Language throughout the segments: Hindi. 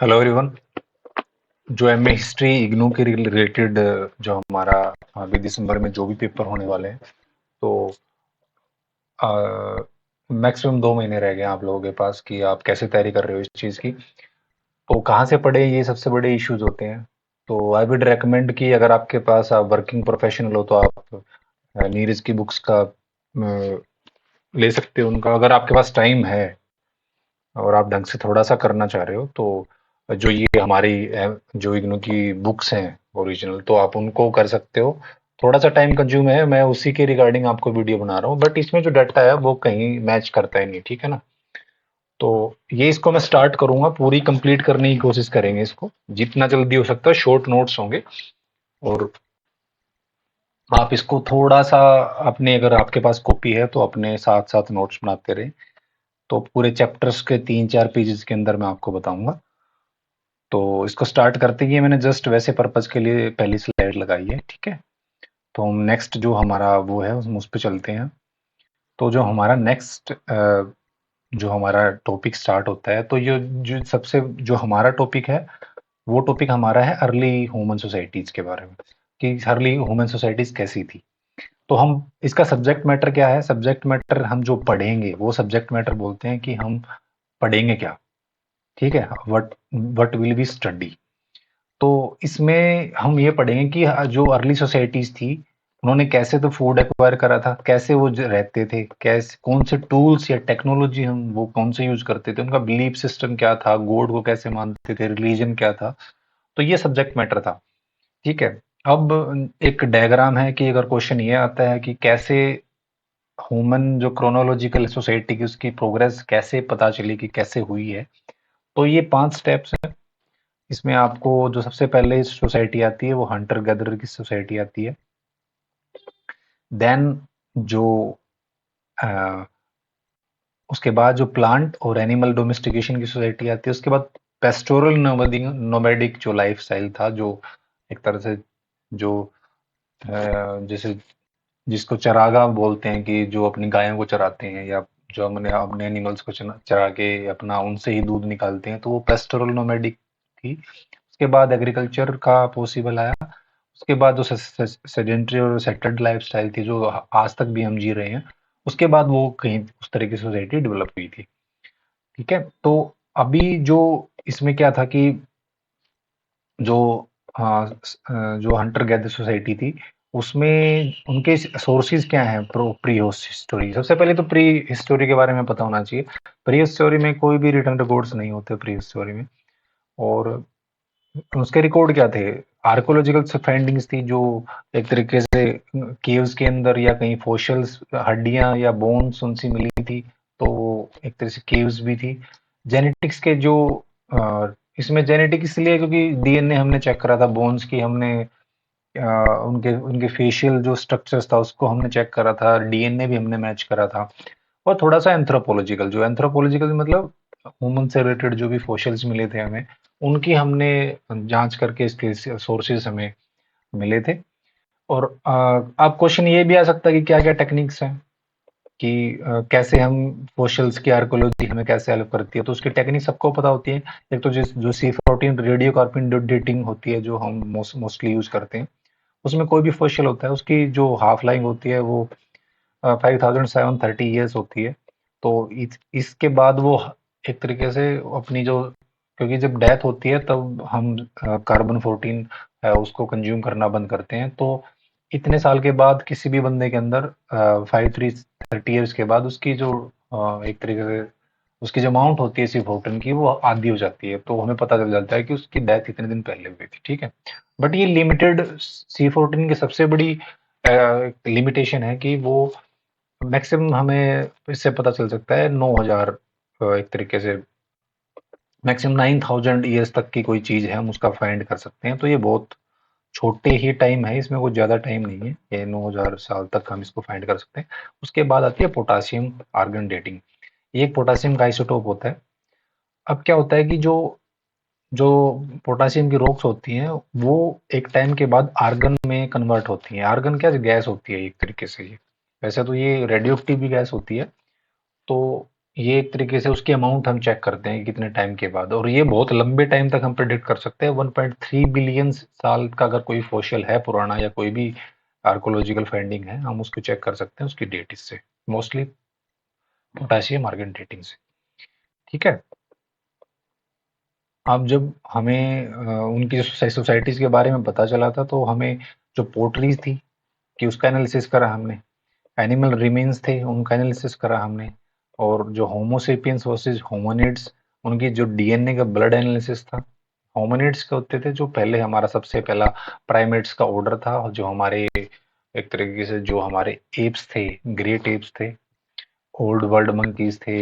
Hello everyone. जो एमए हिस्ट्री इग्नू के रिलेटेड जो हमारा अभी दिसंबर में जो भी पेपर होने वाले हैं, तो मैक्सिमम 2 महीने रह गए हैं आप लोगों के पास कि आप कैसे तैयारी कर रहे हो इस चीज़ की। तो कहाँ से पढ़े, ये सबसे बड़े इश्यूज होते हैं। तो आई वुड रेकमेंड कि अगर आपके पास आप वर्किंग प्रोफेशनल हो तो आप नीरज की बुक्स का ले सकते हो उनका, अगर आपके पास टाइम है और आप ढंग से थोड़ा सा करना चाह रहे हो। तो जो ये हमारी जो इग्नू की बुक्स हैं ओरिजिनल, तो आप उनको कर सकते हो। थोड़ा सा टाइम कंज्यूम है, मैं उसी के रिगार्डिंग आपको वीडियो बना रहा हूँ, बट इसमें जो डाटा है वो कहीं मैच करता ही नहीं, ठीक है ना। तो ये इसको मैं स्टार्ट करूंगा, पूरी कंप्लीट करने की कोशिश करेंगे इसको जितना जल्दी हो सकता है। शॉर्ट नोट्स होंगे और आप इसको थोड़ा सा अपने, अगर आपके पास कॉपी है तो अपने साथ साथ नोट्स बनाते रहें। तो पूरे चैप्टर्स के 3-4 पेजेस के अंदर मैं आपको बताऊंगा। तो इसको स्टार्ट करते ही मैंने जस्ट वैसे पर्पज के लिए पहली स्लाइड लगाई है, ठीक है। तो हम नेक्स्ट जो हमारा वो है उस पे चलते हैं। तो जो हमारा नेक्स्ट जो हमारा टॉपिक स्टार्ट होता है, तो ये जो सबसे जो हमारा टॉपिक है, वो टॉपिक हमारा है अर्ली ह्यूमन सोसाइटीज के बारे में, कि अर्ली ह्यूमन सोसाइटीज कैसी थी। तो हम इसका सब्जेक्ट मैटर क्या है, सब्जेक्ट मैटर हम जो पढ़ेंगे वो सब्जेक्ट मैटर बोलते हैं कि हम पढ़ेंगे क्या, ठीक है। What will be study. तो इसमें हम ये पढ़ेंगे कि जो अर्ली सोसाइटीज थी, उन्होंने कैसे तो फूड एक्वायर करा था, कैसे वो रहते थे, कैसे कौन से टूल्स या टेक्नोलॉजी हम वो कौन से यूज करते थे, उनका बिलीफ सिस्टम क्या था, गॉड को कैसे मानते थे, रिलीजन क्या था। तो ये सब्जेक्ट मैटर था, ठीक है। अब एक डायग्राम है कि अगर क्वेश्चन ये आता है कि कैसे ह्यूमन जो क्रोनोलॉजिकल सोसाइटी की उसकी प्रोग्रेस कैसे पता चली कि कैसे हुई है। तो ये 5 स्टेप्स हैं। इसमें आपको जो सबसे पहले सोसाइटी आती है वो हंटर गैदरर की सोसाइटी आती है। देन जो अ, उसके बाद जो प्लांट और एनिमल डोमेस्टिकेशन की सोसाइटी आती है। उसके बाद पेस्टोरल नोमैडिक जो लाइफ स्टाइल था, जो एक तरह से जो जैसे जिसको चरागा बोलते हैं, कि जो अपनी गायों को चराते हैं या जो अपने अपने एनिमल्स को चरा के अपना उनसे ही दूध निकालते हैं, तो वो पेस्टोरल नोमैडिक थी। उसके बाद एग्रीकल्चर का पॉसिबल आया। उसके बाद जो सेडेंट्री और सेटल्ड लाइफस्टाइल थी, जो आज तक भी हम जी रहे हैं, उसके बाद वो कहीं उस तरह की सोसाइटी डेवलप हुई थी, ठीक है। तो अभी जो इसमें क्या था कि जो जो हंटर गैदर सोसाइटी थी, उसमें उनके सोर्सेज क्या हैं प्री हिस्टोरी। सबसे पहले तो प्री हिस्टोरी के बारे में पता होना चाहिए। प्री हिस्टोरी में कोई भी रिटर्न रिकॉर्ड्स नहीं होते प्री हिस्टोरी में। और उसके रिकॉर्ड क्या थे, आर्कोलॉजिकल फाइंडिंग्स थी, जो एक तरीके से केव्स के अंदर या कहीं फोसिल्स हड्डियां या बोन्स उनसी मिली थी। तो वो एक तरह से केव्स भी थी। जेनेटिक्स के जो इसमें जेनेटिक इसलिए क्योंकि डीएनए हमने चेक करा था बोन्स की, हमने उनके उनके फेशियल जो स्ट्रक्चर्स था उसको हमने चेक करा था, डीएनए भी हमने मैच करा था। और थोड़ा सा एंथ्रोपोलॉजिकल, जो एंथ्रोपोलॉजिकल मतलब ह्यूमन से रिलेटेड जो भी फोसिल्स मिले थे हमें, उनकी हमने जांच करके इसके सोर्सेज हमें मिले थे। और अब क्वेश्चन ये भी आ सकता है कि क्या क्या टेक्निक्स हैं, कि कैसे हम फोसिल्स की आर्कोलॉजी हमें कैसे हेल्प करती है। तो उसकी टेक्निक सबको पता होती है। एक तो जो C14 रेडियो कार्बन डेटिंग होती है, जो हम मोस्टली यूज करते हैं, उसमें कोई भी फोसिल होता है उसकी जो हाफ लाइफ होती है वो 5730 ईयर्स होती है। तो इसके बाद वो एक तरीके से अपनी जो, क्योंकि जब डेथ होती है तब हम कार्बन 14 है उसको कंज्यूम करना बंद करते हैं। तो इतने साल के बाद किसी भी बंदे के अंदर 5330 ईयर्स के बाद उसकी जो एक तरीके से उसकी जो अमाउंट होती है C14 की, वो आधी हो जाती है। तो हमें पता चल जाता है कि उसकी डेथ इतने दिन पहले हुई थी, ठीक है। बट ये लिमिटेड, C14 की सबसे बड़ी लिमिटेशन है कि वो मैक्सिमम हमें इससे पता चल सकता है 9000, एक तरीके से मैक्सिमम 9000 ईयर्स तक की कोई चीज है हम उसका फाइंड कर सकते हैं। तो ये बहुत छोटे ही टाइम है, इसमें कुछ ज्यादा टाइम नहीं है, ये 9000 साल तक हम इसको फाइंड कर सकते हैं। उसके बाद आती है पोटासियम आर्गन डेटिंग। ये एक पोटासियम का आइसोटोप होता है। अब क्या होता है कि जो जो पोटासियम की रॉक्स होती हैं, वो एक टाइम के बाद आर्गन में कन्वर्ट होती हैं। आर्गन क्या गैस होती है एक तरीके से, ये वैसे तो ये रेडियो एक्टिव भी गैस होती है। तो ये एक तरीके से उसकी अमाउंट हम चेक करते हैं कि कितने टाइम के बाद, और ये बहुत लंबे टाइम तक हम प्रिडिक्ट कर सकते हैं। 1.3 बिलियन साल का अगर कोई फॉसिल है पुराना, या कोई भी आर्कोलॉजिकल फाइंडिंग है, हम उसको चेक कर सकते हैं उसकी डेट इससे, मोस्टली पोटेशियम आर्गन डेटिंग से। ठीक है। अब जब हमें उनकी जो सोसाइटीज के बारे में पता चला था, तो हमें जो पोटरीज थी कि उसका एनालिसिस करा हमने, एनिमल रिमेन्स थे उनका एनालिसिस करा हमने, और जो होमोसेपियंस वर्सेस होमोनिड्स, उनकी जो डीएनए का ब्लड एनालिसिस था। होमोनिड्स के होते थे जो पहले हमारा सबसे पहला प्राइमेट्स का ऑर्डर था, जो हमारे एक तरीके से जो हमारे एप्स थे, ग्रेट एप्स थे, ओल्ड वर्ल्ड मंकीज थे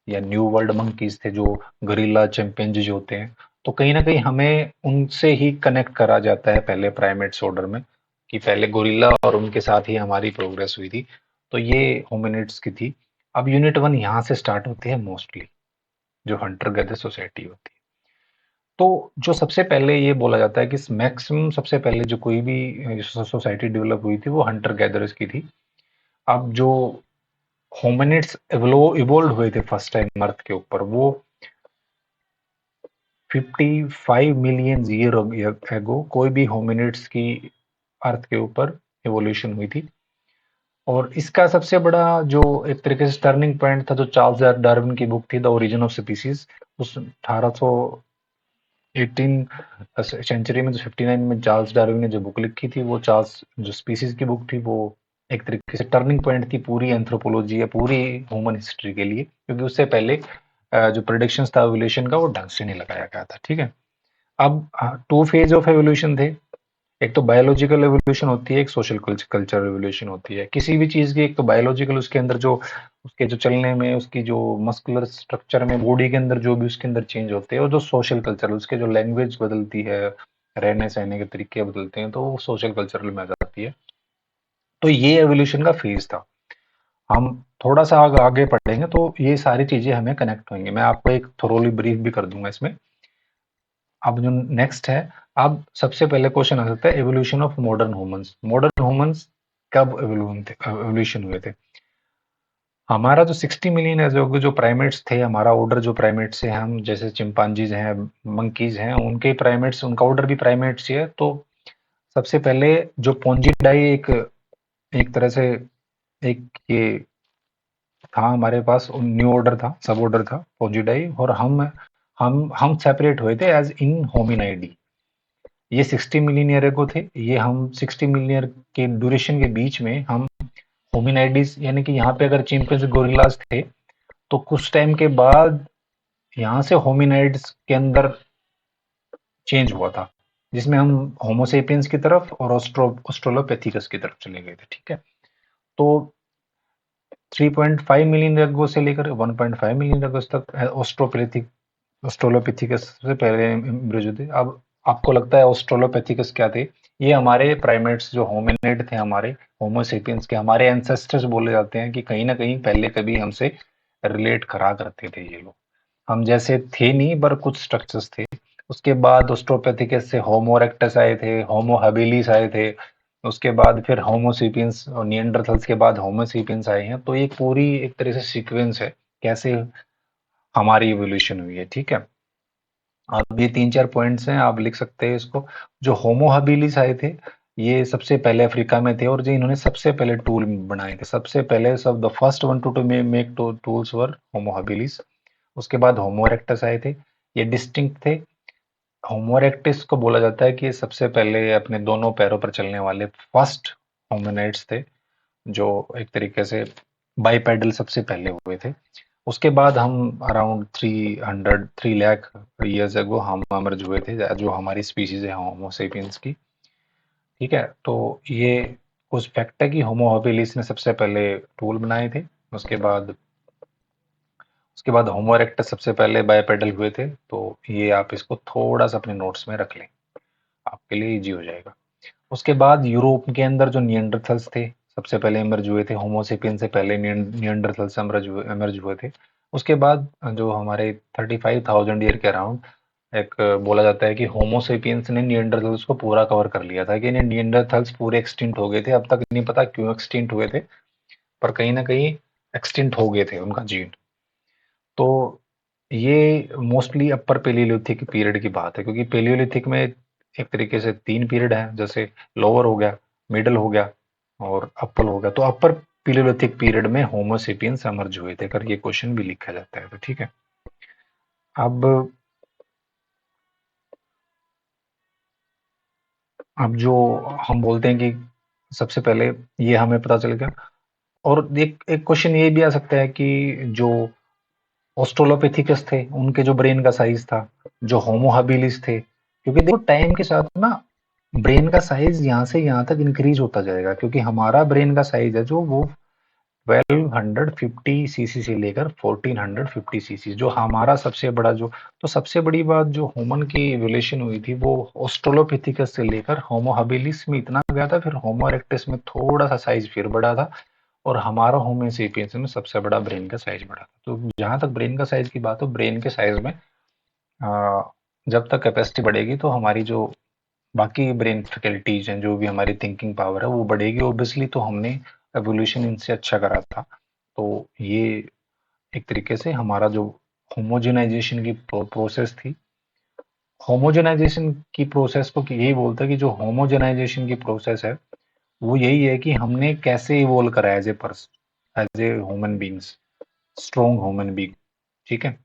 या न्यू वर्ल्ड मंकीज थे, जो गरीला चिंपैंजी जो होते हैं। तो कहीं ना कहीं हमें उनसे ही कनेक्ट करा जाता है पहले प्राइमेट्स ऑर्डर में, कि पहले गोरिल्ला और उनके साथ ही हमारी प्रोग्रेस हुई थी। तो ये होमिनिड्स की थी। अब यूनिट वन यहाँ से स्टार्ट होती है मोस्टली, जो हंटर गैदर सोसाइटी होती है। तो जो सबसे पहले ये बोला जाता है कि मैक्सिमम सबसे पहले जो कोई भी सोसाइटी डेवलप हुई थी वो हंटर गैदर्स की थी। अब जो होमिनिड्स इवोल्व हुए थे फर्स्ट टाइम अर्थ के ऊपर, वो 55 मिलियन ईयर एगो कोई भी होमिनिड्स की अर्थ के ऊपर एवोल्यूशन हुई थी। और इसका सबसे बड़ा जो एक तरीके से टर्निंग पॉइंट था, जो चार्ल्स डार्विन की बुक थी द ओरिजिन ऑफ स्पीसीज, उस 18 सेंचुरी में, जो 59 में चार्ल्स डार्विन ने जो बुक लिखी थी, वो चार्ल्स जो स्पीसीज की बुक थी, वो एक तरीके से टर्निंग पॉइंट थी पूरी एंथ्रोपोलॉजी या पूरी ह्यूमन हिस्ट्री के लिए, क्योंकि उससे पहले जो प्रोडिक्शंस था एवोल्यूशन का, वो ढंग से नहीं लगाया गया था। ठीक है। अब टू फेज ऑफ एवोल्यूशन थे। एक तो बायोलॉजिकल एवोल्यूशन होती है, एक सोशल कल्चर एवोल्यूशन होती है किसी भी चीज की। एक तो बायोलॉजिकल, उसके अंदर जो उसके जो चलने में, उसकी जो मस्कुलर स्ट्रक्चर में, बॉडी के अंदर जो भी उसके अंदर चेंज होते हैं, और जो सोशल कल्चर, उसके जो लैंग्वेज बदलती है, रहने सहने के तरीके बदलते हैं, तो वो सोशल कल्चरल में आ जाती है। तो ये एवोल्यूशन का फेज था। हम थोड़ा सा आगे पढ़ेंगे तो ये सारी चीजें हमें कनेक्ट होंगी। मैं आपको एक थोरोली ब्रीफ भी कर दूंगा इसमें। अब जो नेक्स्ट है, अब सबसे पहले क्वेश्चन आ सकता है evolution of modern humans. Modern humans कब एवोल्यूशन हुए थे? हमारा जो 60 मिलियन जो प्राइमेट्स थे, हमारा ऑर्डर जो प्राइमेट्स है, हम जैसे चिंपांजीज हैं, मंकीज हैं, उनके प्राइमेट्स, उनका ऑर्डर भी प्राइमेट्स ही है। तो सबसे पहले जो पोंजिडाई, एक एक तरह से एक ये था हमारे पास, न्यू ऑर्डर था, सब ऑर्डर था पोंजिडाई, और हम सेपरेट हुए थे एज इन होमिनाइडी। ये 60 मिलियन ईयर एगो थे। ये हम 60 मिलियन ईयर के ड्यूरेशन के बीच में हम होमिनाइडिस, यानी कि यहाँ पे अगर चिंपैंजी गोरिल्लास थे, तो कुछ टाइम के बाद यहाँ से होमिनाइड्स के अंदर चेंज हुआ था, जिसमें हम होमोसेपियंस की तरफ और ऑस्ट्रोलोपेथिकस की तरफ चले गए थे। ठीक है। तो 3.5 मिलियन एगो से लेकर 1.5 मिलियन एगो तक ऑस्ट्रोलोपिथिकस से पहले एम्ब्रियो थे। अब आपको लगता है ऑस्ट्रोलोपिथिकस क्या थे? ये हमारे प्राइमेट्स जो होमिनिड थे, हमारे होमोसेपियंस के हमारे एंसेस्टर्स बोले जाते हैं, कि कहीं ना कहीं पहले कभी हमसे रिलेट करा करते थे ये लोग। हम जैसे थे नहीं, पर कुछ स्ट्रक्चर्स थे। उसके बाद ऑस्ट्रोलोपिथिकस से होमो इरेक्टस आए थे, होमो हबिलिस आए थे। उसके बाद फिर होमोसेपियंस और निएंडरथल्स के बाद होमोसेपियंस आए हैं। तो ये पूरी एक तरह से सीक्वेंस है कैसे हमारी इवोल्यूशन हुई है। ठीक है। अब ये 3-4 पॉइंट्स हैं, आप लिख सकते हैं इसको। जो होमो हबिलिस आए थे, ये सबसे पहले अफ्रीका में थे, और जो इन्होंने सबसे पहले टूल बनाए थे, सबसे पहले सब the first one to make tools were Homo habilis. उसके बाद होमो इरेक्टस आए थे। ये डिस्टिंक्ट थे। होमो इरेक्टस को बोला जाता है कि ये सबसे पहले अपने दोनों पैरों पर चलने वाले फर्स्ट होमिनिड्स थे, जो एक तरीके से बाइपेडल सबसे पहले हुए थे। उसके बाद हम अराउंड 3 लाख ईयर्स अगो हम अमर्ज हुए थे, जो हमारी स्पीशीज है होमो सेपियंस की। ठीक है। तो ये कुछ फैक्ट है कि होमो हबिलिस ने सबसे पहले टूल बनाए थे। उसके बाद उसके बाद होमो इरेक्टस सबसे पहले बाइपेडल हुए थे। तो ये आप इसको थोड़ा सा अपने नोट्स में रख लें, आपके लिए इजी हो जाएगा। उसके बाद यूरोप के अंदर जो निएंडरथल्स थे, सबसे पहले इमर्ज हुए थे। होमोसेपियन से पहले निएंडरथल्स इमर्ज हुए थे। उसके बाद जो हमारे 35,000 ईयर के अराउंड, एक बोला जाता है कि होमोसेपियंस ने निएंडरथल्स को पूरा कवर कर लिया था, कि निएंडरथल्स पूरे एक्सटिंक्ट हो गए थे। अब तक नहीं पता क्यों एक्सटिंक्ट हुए थे, पर कहीं ना कहीं एक्सटिंक्ट हो गए थे उनका जीन। तो ये मोस्टली अपर पेलियोलिथिक पीरियड की बात है, क्योंकि पेलियोलिथिक में एक तरीके से 3 पीरियड हैं, जैसे लोअर हो गया, मिडल हो गया और अपर हो गया। तो अपर पेलियोलिथिक पीरियड में होमो सेपियंस एमर्ज हुए थे, अगर ये क्वेश्चन भी लिखा जाता है तो। ठीक है। अब अब जो हम बोलते हैं कि सबसे पहले ये हमें पता चल गया, और एक एक क्वेश्चन ये भी आ सकता है कि जो ऑस्ट्रोलोपिथिकस थे उनके जो ब्रेन का साइज था, जो होमो हबिलिस थे, क्योंकि देखो टाइम के साथ ना ब्रेन का साइज यहाँ से यहाँ तक इंक्रीज होता जाएगा, क्योंकि हमारा ब्रेन का साइज है जो वो 1250 सीसी से लेकर 1450 सीसी, जो हमारा सबसे बड़ा जो, तो सबसे बड़ी बात जो ह्यूमन की इवोल्यूशन हुई थी वो ऑस्ट्रोलोपिथिकस से लेकर होमो हबिलिस में इतना गया था, फिर होमो इरेक्टस में थोड़ा सा साइज फिर बढ़ा था, और हमारा होमो सेपियंस में सबसे बड़ा ब्रेन का साइज बढ़ा था। तो जहां तक ब्रेन का साइज की बात हो, ब्रेन के साइज में आ, जब तक कैपेसिटी बढ़ेगी तो हमारी जो बाकी ब्रेन फैकल्टीज हैं, जो भी हमारी थिंकिंग पावर है वो बढ़ेगी ऑब्वियसली। तो हमने एवोल्यूशन इनसे अच्छा करा था। तो ये एक तरीके से हमारा जो होमोजेनाइजेशन की प्रोसेस थी, होमोजेनाइजेशन की प्रोसेस को यही बोलते हैं कि जो होमोजेनाइजेशन की प्रोसेस है वो यही है कि हमने कैसे इवोल्व करा as a person, as a human beings, strong human being. ठीक है।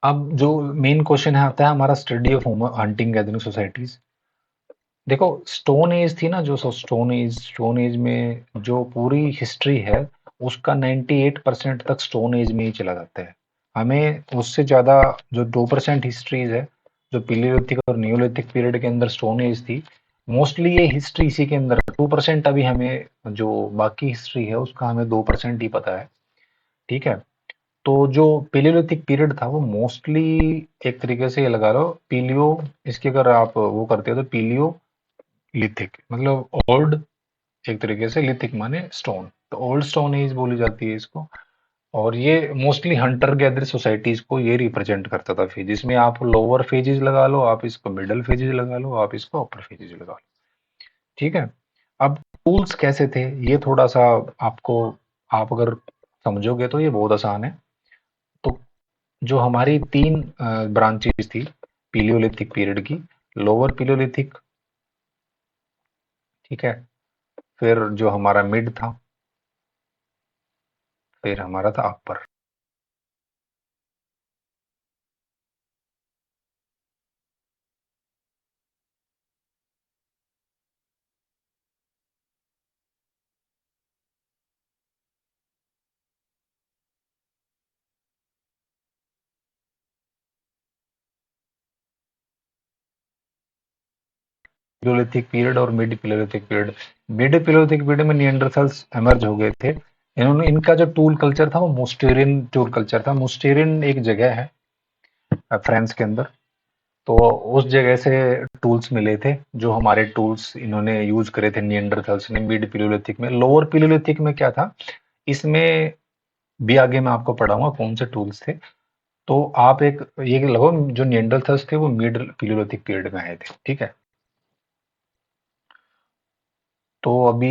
अब जो मेन क्वेश्चन है आता है हमारा study of hunting gathering societies. देखो स्टोन एज थी ना, जो स्टोन एज में जो पूरी हिस्ट्री है उसका 98% तक स्टोन एज में ही चला जाता है। हमें उससे ज्यादा जो 2% हिस्ट्रीज है, जो पिलियोलिथिक और नियोलिथिक पीरियड के अंदर स्टोन एज थी, मोस्टली ये हिस्ट्री इसी के अंदर 2%। अभी हमें जो बाकी हिस्ट्री है उसका हमें 2% ही पता है। ठीक है। तो जो पेलियोलिथिक पीरियड था वो मोस्टली एक तरीके से ये लगा लो पीलियो, इसकी अगर आप वो करते हो तो पीलियो लिथिक मतलब ओल्ड, एक तरीके से लिथिक माने स्टोन, तो ओल्ड स्टोन एज बोली जाती है इसको। और ये मोस्टली हंटर गैदर सोसाइटीज को ये रिप्रेजेंट करता था फेज, जिसमें आप लोअर फेजेस लगा लो, आप इसको मिडल फेजेस लगा लो, आप इसको अपर फेजेस लगा लो। ठीक है। अब टूल्स कैसे थे ये थोड़ा सा आपको, आप अगर समझोगे तो ये बहुत आसान है। तो जो हमारी 3 ब्रांचेस थी पीलियोलिथिक पीरियड की, लोअर पीलियोलिथिक, ठीक है, फिर जो हमारा मिड था, फिर हमारा था अपर। पिलोलिथिक पीरियड और मिड पिलोलिथिक पीरियड। मिड पिलोलिथिक पीरियड में निएंडरथल्स एमर्ज हो गए थे। इन्होंने, इनका जो टूल कल्चर था वो मुस्टेरियन टूल कल्चर था। मुस्टेरियन एक जगह है फ्रांस के अंदर, तो उस जगह से टूल्स मिले थे, जो हमारे टूल्स इन्होंने यूज करे थे निएंडरथल्स ने मिड पिलोलिथिक में। लोअर पिलोलिथिक में क्या था, इसमें भी आगे मैं आपको पढ़ाऊंगा कौन से टूल्स थे। तो आप एक ये लगो, जो निएंडरथल्स थे वो मिड पिलोलिथिक पीरियड में आए थे। ठीक है। तो अभी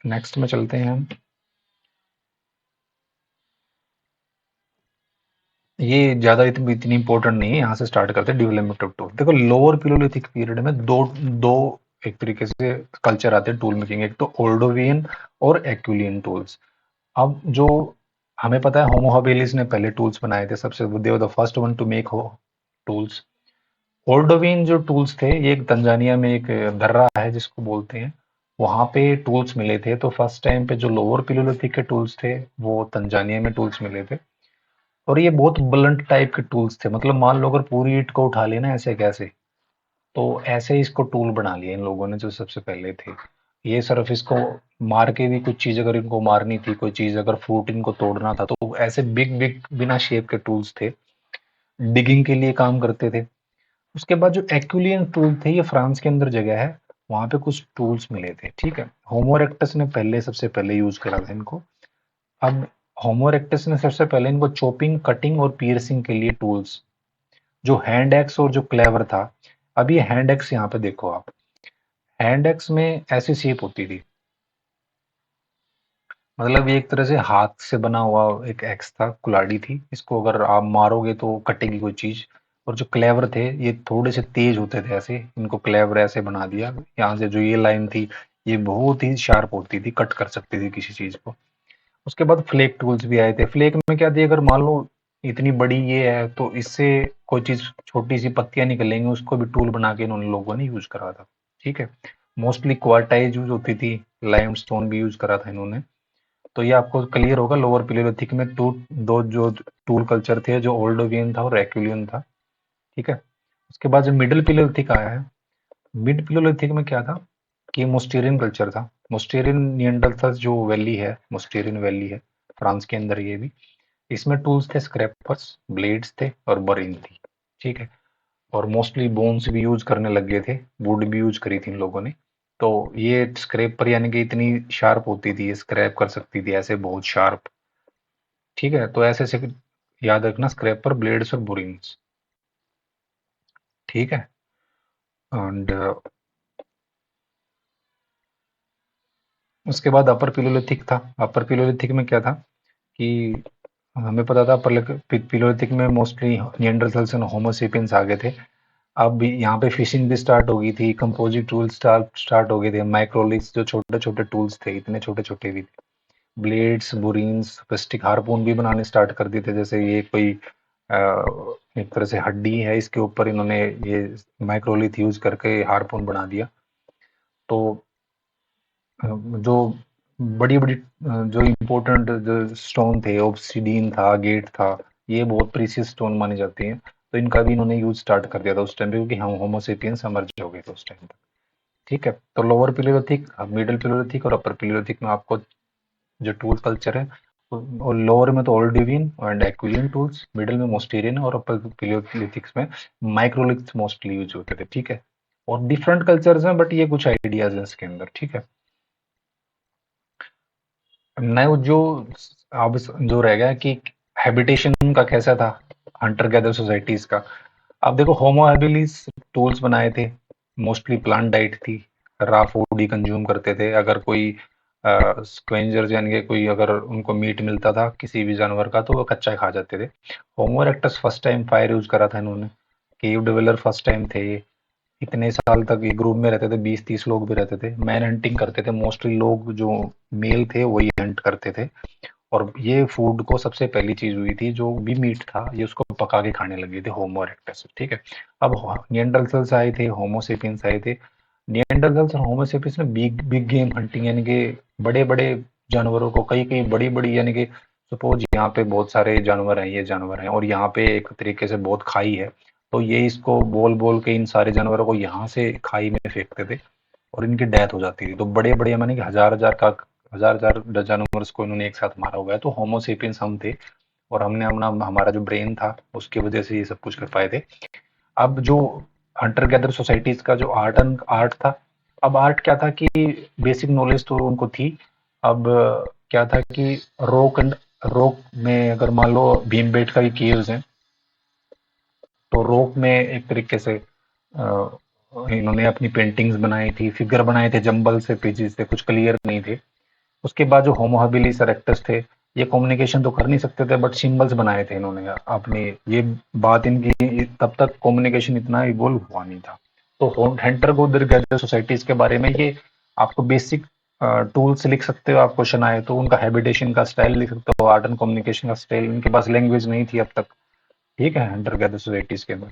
नेक्स्ट में चलते हैं हम। ये ज्यादा इतनी इंपॉर्टेंट नहीं है, यहाँ से स्टार्ट करते हैं डेवलपमेंट ऑफ टूल। देखो लोअर पिलोलिथिक पीरियड में दो दो एक तरीके से कल्चर आते हैं टूल मेकिंग, एक तो ओल्डोवियन और एक्विलियन टूल्स। अब जो हमें पता है होमो हबिलिस ने पहले टूल्स बनाए थे, सबसे they were the first one to make हो टूल्स। ओल्डोवियन जो टूल्स थे, ये एक तंजानिया में एक दर्रा है जिसको बोलते हैं, वहां पे टूल्स मिले थे। तो फर्स्ट टाइम पे जो लोअर पिलोलिथिक के टूल्स थे वो तंजानिया में टूल्स मिले थे। और ये बहुत ब्लंट टाइप के टूल्स थे, मतलब मान लो अगर पूरी ईंट को उठा लेना ऐसे कैसे, तो ऐसे ही इसको टूल बना लिया इन लोगों ने जो सबसे पहले थे। ये सिर्फ इसको मार के भी, कुछ चीज अगर इनको मारनी थी, कोई चीज अगर फ्रूट इनको तोड़ना था, तो ऐसे बिग बिग बिना शेप के टूल्स थे, डिगिंग के लिए काम करते थे। उसके बाद जो एक्विलियन टूल थे, ये फ्रांस के अंदर जगह है, वहां पे कुछ टूल्स मिले थे। ठीक है। होमो इरेक्टस ने पहले सबसे पहले यूज करा था इनको। अब होमो इरेक्टस ने सबसे पहले इनको चॉपिंग, कटिंग और पियर्सिंग के लिए टूल्स, जो हैंड एक्स और जो क्लेवर था। अब ये हैंड एक्स यहाँ पे देखो आप, हैंड एक्स में ऐसी शेप होती थी, मतलब ये एक तरह से हाथ से बना हुआ एक एक्स था, कुल्हाड़ी थी। इसको अगर आप मारोगे तो कटेगी कोई चीज। और जो क्लेवर थे ये थोड़े से तेज होते थे, ऐसे इनको क्लेवर ऐसे बना दिया। यहाँ से जो ये लाइन थी ये बहुत ही शार्प होती थी, कट कर सकती थी किसी चीज को। उसके बाद फ्लेक टूल्स भी आए थे। फ्लेक में क्या थी, अगर मान लो इतनी बड़ी ये है तो इससे कोई चीज छोटी सी पत्तियां निकलेंगी, उसको भी टूल बना के इन लोगों ने यूज करा था। ठीक है। मोस्टली क्वार्टाइज यूज होती थी, लाइमस्टोन भी यूज करा था इन्होंने। तो ये आपको क्लियर होगा, लोअर पिलेयोलिथिक में दो जो टूल कल्चर थे, जो ओल्डोवियन था और एक्विलियन था। ठीक है। उसके बाद जो मिडिल पिलेयोलिथिक आया है, मिड पिलेयोलिथिक में क्या था कि मोस्टेरियन कल्चर था। मोस्टेरियन नियंडरथल्स जो वैली है, मोस्टेरियन वैली है फ्रांस के अंदर, ये भी इसमें टूल्स थे, स्क्रैपर्स, ब्लेड्स थे और बरिन थी। ठीक है। और मोस्टली बोन्स भी यूज करने लग गए थे, वुड भी यूज करी थी इन लोगों ने। तो ये स्क्रैपर यानी कि इतनी शार्प होती थी, ये स्क्रैप कर सकती थी ऐसे बहुत शार्प। ठीक है। तो ऐसे से याद रखना, स्क्रैपर, ब्लेड्स और बुरिन्स। ठीक है। एंड उसके बाद अपर पिलोलिथिक था। अपर पिलोलिथिक में क्या था कि हमें पता था पिलोलिथिक में mostly Neanderthals and Homo sapiens आ गए थे। अब यहाँ पे फिशिंग भी स्टार्ट हो गई थी, कंपोजिट टूल्स स्टार्ट हो गए थे, माइक्रोलिथ्स जो छोटे छोटे टूल्स थे, इतने छोटे छोटे भी थे। ब्लेड्स, बुरीन्स, प्लास्टिक हार्पून भी बनाने स्टार्ट कर दिए थे। जैसे ये कोई एक तरह से हड्डी है, इसके ऊपर इन्होंने ये माइक्रोलिथ यूज करके हार्पून बना दिया। तो जो बड़ी बड़ी जो इम्पोर्टेंट जो स्टोन थे, ऑब्सिडियन था, गेट था, ये बहुत प्रीसियस स्टोन मानी जाती हैं। तो इनका भी इन्होंने यूज स्टार्ट कर दिया था उस टाइम पे, क्योंकि हम होमोसेपियंस एमर्ज हो गए थे उस टाइम तक। ठीक है। तो लोअर पिलेयोलिथिक, मिडिल पिलेयोलिथिक और अपर पिलेयोलिथिक में आपको जो टूल कल्चर है, और लोअर में तो ओल्डिवियन एंड एक्विलियन टूल्स, मिडिल में मोस्टेरियन और अपर पिलेयोलिथिक्स में माइक्रोलिथ्स मोस्टली यूज होते थे। ठीक है। और डिफरेंट कल्चर्स हैं, बट ये कुछ आइडियाज हैं इसके अंदर। ठीक है। नहीं, वो जो अब जो रह गया कि हैबिटेशन का कैसा था हंटर गैदर सोसाइटीज का। अब देखो, होमो हैबिलिस टूल्स बनाए थे, मोस्टली प्लांट डाइट थी, रा फूड ही कंज्यूम करते थे। अगर कोई स्क्वेंजर यानी कि कोई अगर उनको मीट मिलता था किसी भी जानवर का, तो वो कच्चा खा जाते थे। Homo erectus first time fire use करा था इन्होंने। केव डिवेलर फर्स्ट टाइम थे ये। इतने साल तक ये ग्रुप में रहते थे, 20-30 लोग भी रहते थे, मैन हंटिंग करते थे। मोस्टली लोग जो मेल थे वही हंट करते थे। और ये फूड को सबसे पहली चीज हुई थी, जो भी मीट था ये उसको पका के खाने लगे थे होमो इरेक्टस। ठीक है। अब निएंडरथल्स आए थे, होमो सेपियंस आए थे। निएंडरथल्स और होमो सेपियंस में बिग बिग गेम हंटिंग, यानी कि बड़े बड़े जानवरों को, कई कई बड़ी बड़ी, यानी कि सपोज यहाँ पे बहुत सारे जानवर हैं, ये जानवर हैं, और यहाँ पे एक तरीके से बहुत खाई है। तो ये इसको बोल बोल के इन सारे जानवरों को यहाँ से खाई में फेंकते थे और इनकी डेथ हो जाती थी। तो बड़े बड़े माने कि हजार हजार का, हजार हजार जानवर को इन्होंने एक साथ मारा हुआ है। तो होमोसेपियंस हम थे, और हमने अपना, हमारा जो ब्रेन था उसकी वजह से ये सब कुछ कर पाए थे। अब जो हंटर गैदर सोसाइटीज का जो आर्ट था, अब आर्ट क्या था कि बेसिक नॉलेज तो उनको थी। अब क्या था कि रॉक में अगर मान लो भीमबेटका की केव्स हैं, तो रॉक में एक तरीके से इन्होंने अपनी पेंटिंग्स बनाई थी, फिगर बनाए थे, जंबल से पेजेस थे, कुछ क्लियर नहीं थे। उसके बाद जो होमो हबिलिस इरेक्टस थे, ये कम्युनिकेशन तो कर नहीं सकते थे, बट सिंबल्स बनाए थे इन्होंने अपने। ये बात इनकी, तब तक कम्युनिकेशन इतना इवोल्व हुआ नहीं था। तो हंटर गैदर सोसाइटीज के बारे में ये आपको बेसिक टूल्स लिख सकते हो। आप क्वेश्चन आए तो उनका हैबिटेशन का स्टाइल लिख सकते हो, आर्ट एंड कम्युनिकेशन का स्टाइल। इनके पास लैंग्वेज नहीं थी अब तक। ठीक है। हंटर गैदर सोसाइटीज के अंदर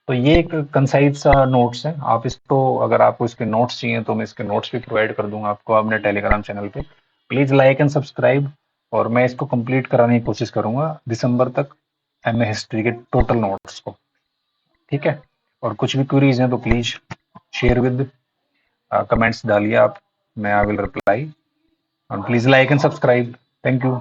तो ये एक कंसाइज सा नोट्स है। आप इसको, अगर आपको इसके नोट्स चाहिए तो मैं इसके नोट्स भी प्रोवाइड कर दूंगा आपको अपने टेलीग्राम चैनल पे। Please like and subscribe. और मैं इसको कंप्लीट कराने की कोशिश करूंगा दिसंबर तक, एमए हिस्ट्री के टोटल नोट्स को। ठीक है। और कुछ भी क्वेरीज हैं तो प्लीज शेयर विद, कमेंट्स डालिए आप, मैं आई विल रिप्लाई। और please like and subscribe. Thank you.